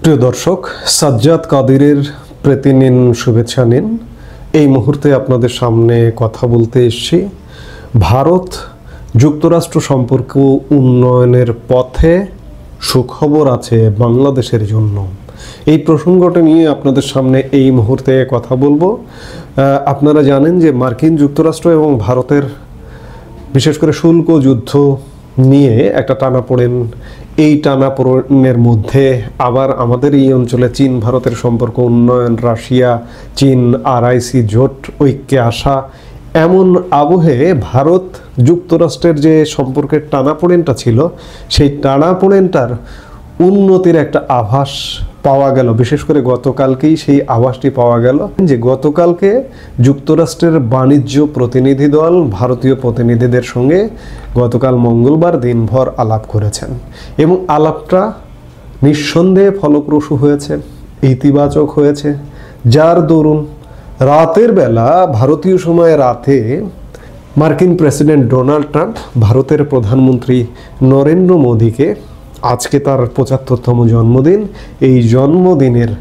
প্রিয় দর্শক, সাজ্জাদ কাদিরের প্রীতি নিন, শুভেচ্ছা নিন। এই মুহূর্তে আপনাদের সামনে কথা বলতে এসেছি ভারত যুক্তরাষ্ট্র সম্পর্ক উন্নয়নের পথে সুখবর আছে বাংলাদেশের জন্য। এই প্রসঙ্গটা নিয়ে আপনাদের সামনে এই মুহূর্তে কথা বলবো। আপনারা জানেন যে মার্কিন যুক্তরাষ্ট্র এবং ভারতের বিশেষ করে শুল্ক যুদ্ধ নিয়ে একটা টানাপোড়েন, এই টানাপোড়েনের মধ্যে আবার আমাদের এই অঞ্চলে চীন ভারতের সম্পর্ক উন্নয়ন, রাশিয়া চীন আরআইসি জোট ঐক্যে আসা, এমন আবহে ভারত যুক্তরাষ্ট্রের যে সম্পর্কের টানাপোড়েনটা ছিল সেই টানাপোড়েনটার উন্নতির একটা আভাস পাওয়া গেল। বিশেষ করে গতকালকেই সেই আভাসটি পাওয়া গেল যে গতকালকে যুক্তরাষ্ট্রের বাণিজ্য প্রতিনিধি দল ভারতীয় প্রতিনিধিদের সঙ্গে গতকাল মঙ্গলবার দিনভর আলাপ করেছেন এবং আলাপটা নিঃসন্দেহে ফলপ্রসূ হয়েছে, ইতিবাচক হয়েছে, যার দরুন রাতের বেলা, ভারতীয় সময় রাতে, মার্কিন প্রেসিডেন্ট ডোনাল্ড ট্রাম্প ভারতের প্রধানমন্ত্রী নরেন্দ্র মোদীকে, আজকে তার ৭৫তম জন্মদিন, এই জন্মদিনের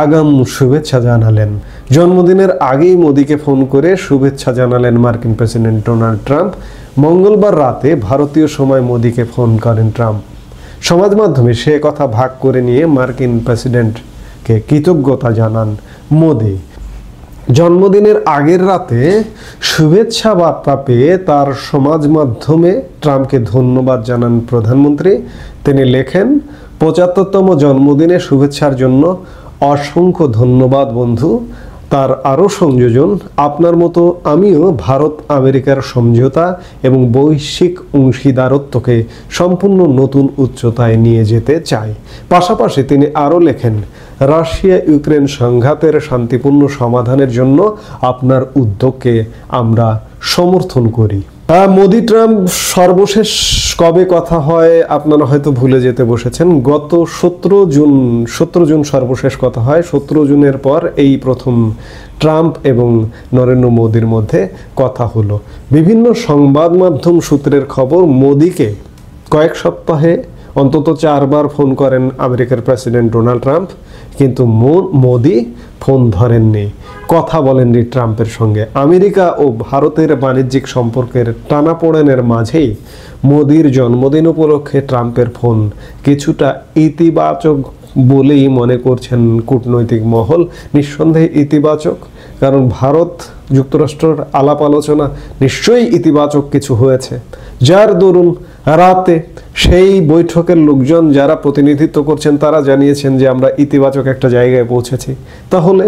আগাম শুভেচ্ছা জানালেন। জন্মদিনের আগেই মোদীকে ফোন করে শুভেচ্ছা জানালেন মার্কিন প্রেসিডেন্ট ডোনাল্ড ট্রাম্প। মঙ্গলবার রাতে ভারতীয় সময় মোদীকে ফোন করেন ট্রাম্প। সমাজ মাধ্যমে সে কথা ভাগ করে নিয়ে মার্কিন প্রেসিডেন্টকে কৃতজ্ঞতা জানান মোদী। জন্মদিনের আগের রাতে শুভেচ্ছা বার্তা পেয়ে তার সমাজ মাধ্যমে ট্রাম্পকে ধন্যবাদ জানান প্রধানমন্ত্রী। তিনি লেখেন, ৭৫তম জন্মদিনে শুভেচ্ছার জন্য অসংখ্য ধন্যবাদ বন্ধু। তার আরও সংযোজন, আপনার মতো আমিও ভারত আমেরিকার সমঝোতা এবং বৈশ্বিক অংশীদারত্বকে সম্পূর্ণ নতুন উচ্চতায় নিয়ে যেতে চাই। পাশাপাশি তিনি আরও লেখেন, রাশিয়া ইউক্রেন সংঘাতের শান্তিপূর্ণ সমাধানের জন্য আপনার উদ্যোগকে আমরা সমর্থন করি। মোদি ট্রাম্প সর্বশেষ কবে কথা হয় আপনারা হয়তো ভুলে যেতে বসেছেন। গত ১৭ জুন সর্বশেষ কথা হয়। ১৭ জুনের পর এই প্রথম ট্রাম্প এবং নরেন্দ্র মোদির মধ্যে কথা হলো। বিভিন্ন সংবাদ মাধ্যম সূত্রের খবর, মোদিকে কয়েক সপ্তাহে অন্তত ৪ বার ফোন করেন আমেরিকার প্রেসিডেন্ট ডোনাল্ড ট্রাম্প, কিন্তু মোদি ফোন ধরেননি, কথা বলেননি ট্রাম্পের সঙ্গে। আমেরিকা ও ভারতের বাণিজ্যিক সম্পর্কের টানাপোড়েনের মাঝেই মোদির জন্মদিন উপলক্ষে ট্রাম্পের ফোন কিছুটা ইতিবাচক বলেই মনে করছেন কূটনৈতিক মহল। নিঃসন্দেহে ইতিবাচক, কারণ ভারত যুক্তরাষ্ট্রের আলাপ আলোচনা নিশ্চয়ই ইতিবাচক কিছু হয়েছে, যার দরুন রাতে সেই বৈঠকের লোকজন যারা প্রতিনিধিত্ব করছেন তারা জানিয়েছেন যে আমরা ইতিবাচক একটা জায়গায় পৌঁছেছি। তাহলে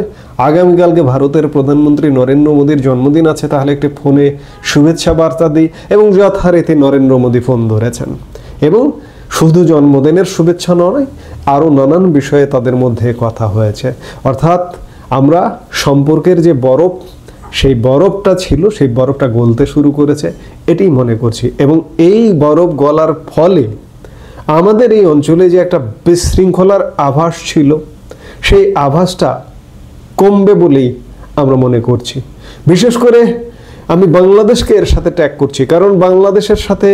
আগামীকালকে ভারতের প্রধানমন্ত্রী নরেন্দ্র মোদীর জন্মদিন আছে, তাহলে একটি ফোনে শুভেচ্ছা বার্তা দিই, এবং যথারীতি নরেন্দ্র মোদী ফোন ধরেছেন এবং শুধু জন্মদিনের শুভেচ্ছা নয়, আরও নানান বিষয়ে তাদের মধ্যে কথা হয়েছে। অর্থাৎ আমরা সম্পর্কের যে বরফ, সেই বরফটা ছিল, সেই বরফটা গলতে শুরু করেছে এটাই মনে করছি। এবং এই বরফ গলার ফলে আমাদের এই অঞ্চলে যে একটা বিশৃঙ্খলার আভাস ছিল, সেই আভাসটা কমবে বলেই আমরা মনে করছি। বিশেষ করে আমি বাংলাদেশকে এর সাথে ট্যাগ করছি, কারণ বাংলাদেশের সাথে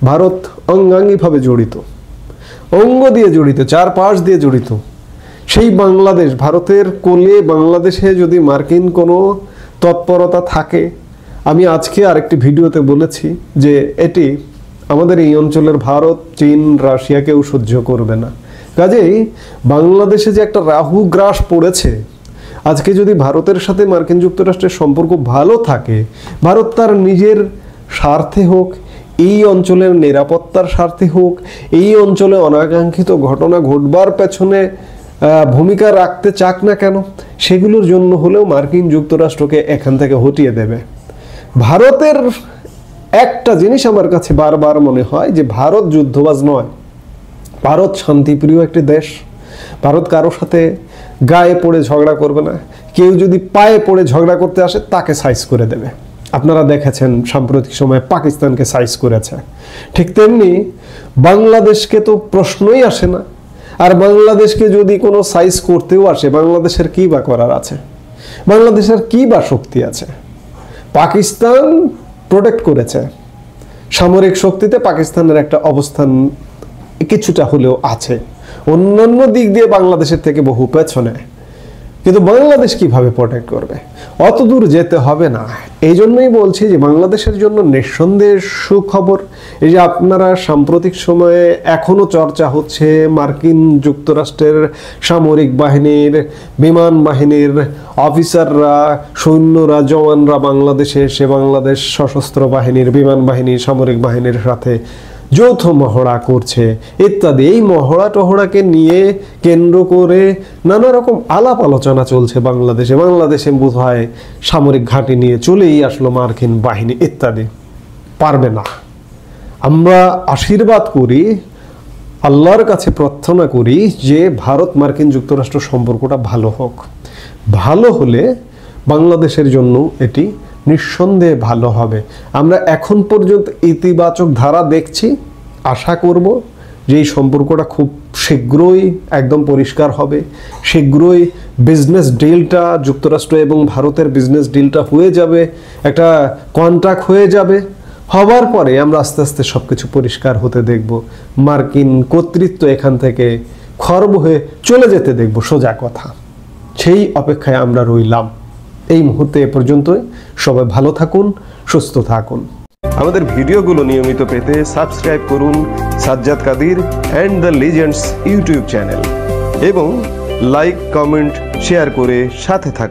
ভারত অঙ্গাঙ্গিভাবে জড়িত, অঙ্গ দিয়ে জড়িত, চারপাশ দিয়ে জড়িত। সেই বাংলাদেশ, ভারতের কোলে বাংলাদেশে যদি মার্কিন কোনো তৎপরতা থাকে, আমি আজকে আরেকটি ভিডিওতে বলেছি যে এটি আমাদের এই অঞ্চলের ভারত চীন রাশিয়াকেও সহ্য করবে না। কাজেই বাংলাদেশে যে একটা রাহু গ্রাস পড়েছে, আজকে যদি ভারতের সাথে মার্কিন যুক্তরাষ্ট্রের সম্পর্ক ভালো থাকে, ভারত তার নিজের স্বার্থে হোক, এই অঞ্চলের নিরাপত্তার স্বার্থে হোক, এই অঞ্চলে অনাকাঙ্ক্ষিত ঘটনা ঘটবার পেছনে ভূমিকা রাখতে চাক না কেন, সেগুলোর জন্য হলেও মার্কিন যুক্তরাষ্ট্রকে এখান থেকে হটিয়ে দেবে। ভারতের একটা জিনিস আমার কাছে বারবার মনে হয় যে ভারত যুদ্ধবাজ নয়, ভারত শান্তিপ্রিয় একটি দেশ। ভারত কারো সাথে গায়ে পড়ে ঝগড়া করবে না, কেউ যদি পায়ে পড়ে ঝগড়া করতে আসে তাকে সাইজ করে দেবে। আপনারা দেখেছেন সাম্প্রতিক সময়ে পাকিস্তানকে সাইজ করেছে। ঠিক তেমনি বাংলাদেশকে তো প্রশ্নই আসে না, আর বাংলাদেশকে যদি কোনো সাইজ করতেও আসে, বাংলাদেশের কী বা করার আছে, বাংলাদেশের কী বা শক্তি আছে? পাকিস্তান প্রোটেক্ট করেছে, সামরিক শক্তিতে পাকিস্তানের একটা অবস্থান কিছুটা হলেও আছে। অন্যান্য দিক দিয়ে বাংলাদেশের থেকে বহু পেছনে, কিন্তু বাংলাদেশ কিভাবে প্রোটেক্ট করবে? অত দূর যেতে হবে না। এই জন্যই বলছি যে বাংলাদেশের জন্য নিঃসন্দেহে সুখবর। এই যে আপনারা সাম্প্রতিক সময়ে এখনো চর্চা হচ্ছে মার্কিন যুক্তরাষ্ট্রের সামরিক বাহিনীর, বিমান বাহিনীর অফিসাররা, সৈন্যরা, জওয়ানরা বাংলাদেশে এসে বাংলাদেশ সশস্ত্র বাহিনীর, বিমান বাহিনী, সামরিক বাহিনীর সাথে যৌথ মহড়া করছে ইত্যাদি। এই মহড়া টহড়াকে নিয়ে কেন্দ্র করে নানা রকম আলাপ আলোচনা চলছে বাংলাদেশে। বাংলাদেশে বোধ হয় সামরিক ঘাঁটি নিয়ে চলেই আসলো মার্কিন বাহিনী ইত্যাদি। পারবে না। আমরা আশীর্বাদ করি, আল্লাহর কাছে প্রার্থনা করি যে ভারত মার্কিন যুক্তরাষ্ট্র সম্পর্কটা ভালো হোক। ভালো হলে বাংলাদেশের জন্য এটি নিঃসন্দেহে ভালো হবে। আমরা এখন পর্যন্ত ইতিবাচক ধারা দেখছি। আশা করব যে এই সম্পর্কটা খুব শীঘ্রই একদম পরিষ্কার হবে। শীঘ্রই বিজনেস ডিলটা, যুক্তরাষ্ট্র এবং ভারতের বিজনেস ডিলটা হয়ে যাবে, একটা কন্ট্রাক্ট হয়ে যাবে। হবার পরে আমরা আস্তে আস্তে সব কিছু পরিষ্কার হতে দেখব। মার্কিন কর্তৃত্ব এখান থেকে খর্ব হয়ে চলে যেতে দেখব, সোজা কথা। সেই অপেক্ষায় আমরা রইলাম। এই মুহূর্তে এ পর্যন্তই। সবাই ভালো থাকুন, সুস্থ থাকুন। আমাদের ভিডিওগুলো নিয়মিত পেতে সাবস্ক্রাইব করুন Sajjad Kadir and the legends YouTube channel এবং লাইক, কমেন্ট, শেয়ার করে সাথে থাকুন।